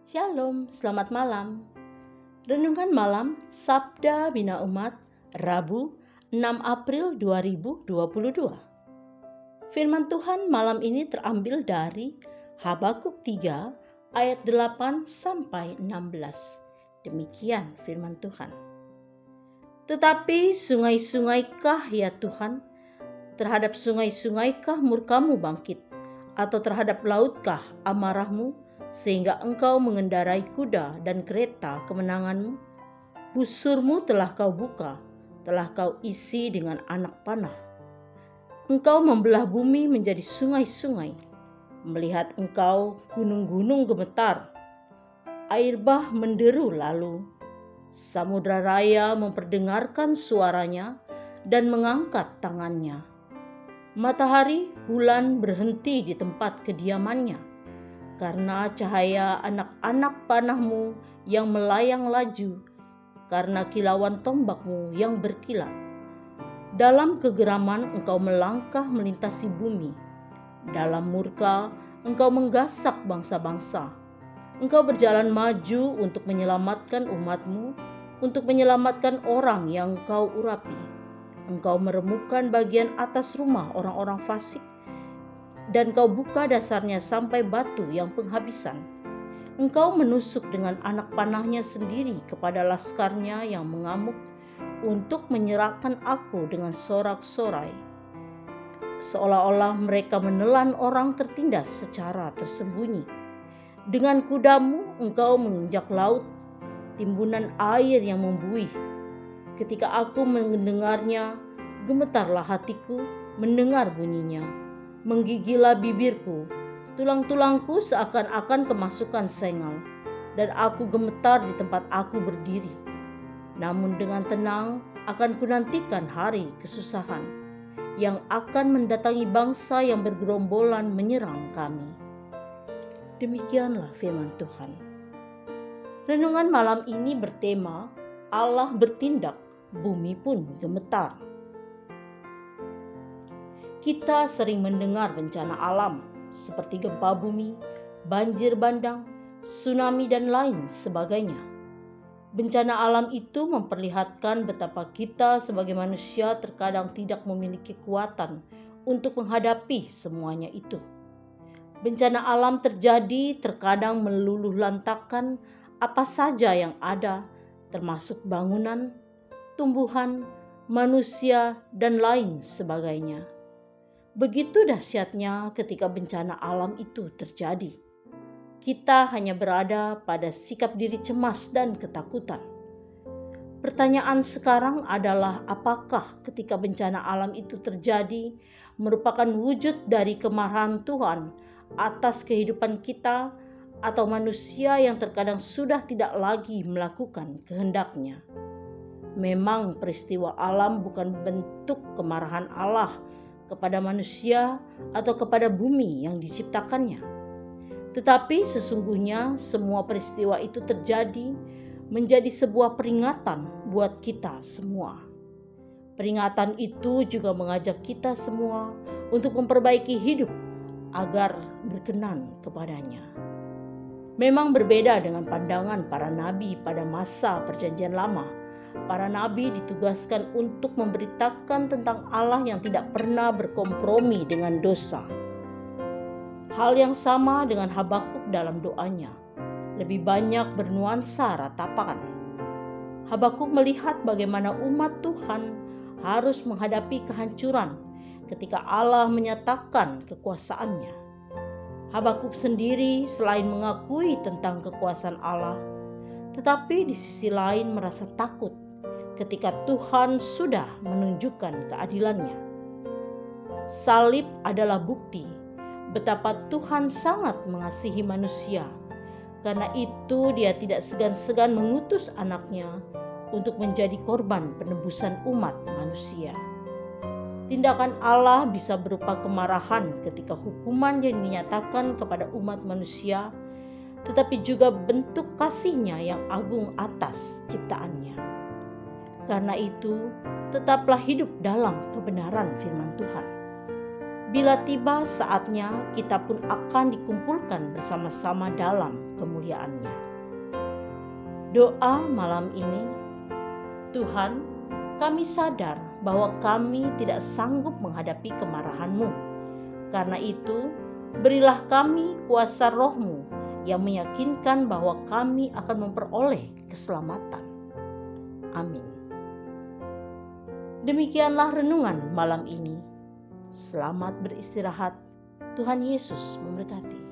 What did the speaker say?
Shalom, selamat malam. Renungan malam Sabda Bina Umat, Rabu 6 April 2022. Firman Tuhan malam ini terambil dari Habakuk 3 ayat 8 sampai 16. Demikian firman Tuhan. Tetapi sungai-sungaikah ya Tuhan? Terhadap sungai-sungaikah murkamu bangkit? Atau terhadap lautkah amarahmu? Sehingga engkau mengendarai kuda dan kereta kemenanganmu? Busurmu telah kau buka, telah kau isi dengan anak panah. Engkau membelah bumi menjadi sungai-sungai. Melihat engkau gunung-gunung gemetar, air bah menderu lalu. Samudra raya memperdengarkan suaranya dan mengangkat tangannya. Matahari, bulan berhenti di tempat kediamannya. Karena cahaya anak-anak panahmu yang melayang laju, karena kilauan tombakmu yang berkilat. Dalam kegeraman engkau melangkah melintasi bumi. Dalam murka engkau menggasak bangsa-bangsa. Engkau berjalan maju untuk menyelamatkan umatmu, untuk menyelamatkan orang yang kau urapi. Engkau meremukkan bagian atas rumah orang-orang fasik, dan kau buka dasarnya sampai batu yang penghabisan. Engkau menusuk dengan anak panahnya sendiri kepada laskarnya yang mengamuk untuk menyerahkan aku dengan sorak-sorai. Seolah-olah mereka menelan orang tertindas secara tersembunyi. Dengan kudamu engkau menginjak laut, timbunan air yang membuih. Ketika aku mendengarnya, gemetarlah hatiku mendengar bunyinya. Menggigilah bibirku, tulang-tulangku seakan-akan kemasukan sengal, dan aku gemetar di tempat aku berdiri. Namun dengan tenang akan kunantikan hari kesusahan yang akan mendatangi bangsa yang bergerombolan menyerang kami. Demikianlah firman Tuhan. Renungan malam ini bertema Allah bertindak, bumi pun gemetar. Kita sering mendengar bencana alam seperti gempa bumi, banjir bandang, tsunami dan lain sebagainya. Bencana alam itu memperlihatkan betapa kita sebagai manusia terkadang tidak memiliki kekuatan untuk menghadapi semuanya itu. Bencana alam terjadi terkadang meluluh lantakkan apa saja yang ada, termasuk bangunan, tumbuhan, manusia, dan lain sebagainya. Begitu dahsyatnya ketika bencana alam itu terjadi. Kita hanya berada pada sikap diri cemas dan ketakutan. Pertanyaan sekarang adalah apakah ketika bencana alam itu terjadi merupakan wujud dari kemarahan Tuhan atas kehidupan kita atau manusia yang terkadang sudah tidak lagi melakukan kehendaknya. Memang peristiwa alam bukan bentuk kemarahan Allah kepada manusia atau kepada bumi yang diciptakannya. Tetapi sesungguhnya semua peristiwa itu terjadi menjadi sebuah peringatan buat kita semua. Peringatan itu juga mengajak kita semua untuk memperbaiki hidup agar berkenan kepadanya. Memang berbeda dengan pandangan para nabi pada masa Perjanjian Lama. Para nabi ditugaskan untuk memberitakan tentang Allah yang tidak pernah berkompromi dengan dosa. Hal yang sama dengan Habakuk dalam doanya, lebih banyak bernuansa ratapan. Habakuk melihat bagaimana umat Tuhan harus menghadapi kehancuran ketika Allah menyatakan kekuasaannya. Habakuk sendiri selain mengakui tentang kekuasaan Allah, tetapi di sisi lain merasa takut ketika Tuhan sudah menunjukkan keadilannya. Salib adalah bukti betapa Tuhan sangat mengasihi manusia. Karena itu dia tidak segan-segan mengutus anaknya untuk menjadi korban penebusan umat manusia. Tindakan Allah bisa berupa kemarahan ketika hukuman yang dinyatakan kepada umat manusia, tetapi juga bentuk kasih-Nya yang agung atas ciptaannya. Karena itu, tetaplah hidup dalam kebenaran firman Tuhan. Bila tiba saatnya, kita pun akan dikumpulkan bersama-sama dalam kemuliaan-Nya. Doa malam ini, Tuhan, kami sadar bahwa kami tidak sanggup menghadapi kemarahan-Mu. Karena itu, berilah kami kuasa Roh-Mu yang meyakinkan bahwa kami akan memperoleh keselamatan. Amin. Demikianlah renungan malam ini. Selamat beristirahat. Tuhan Yesus memberkati.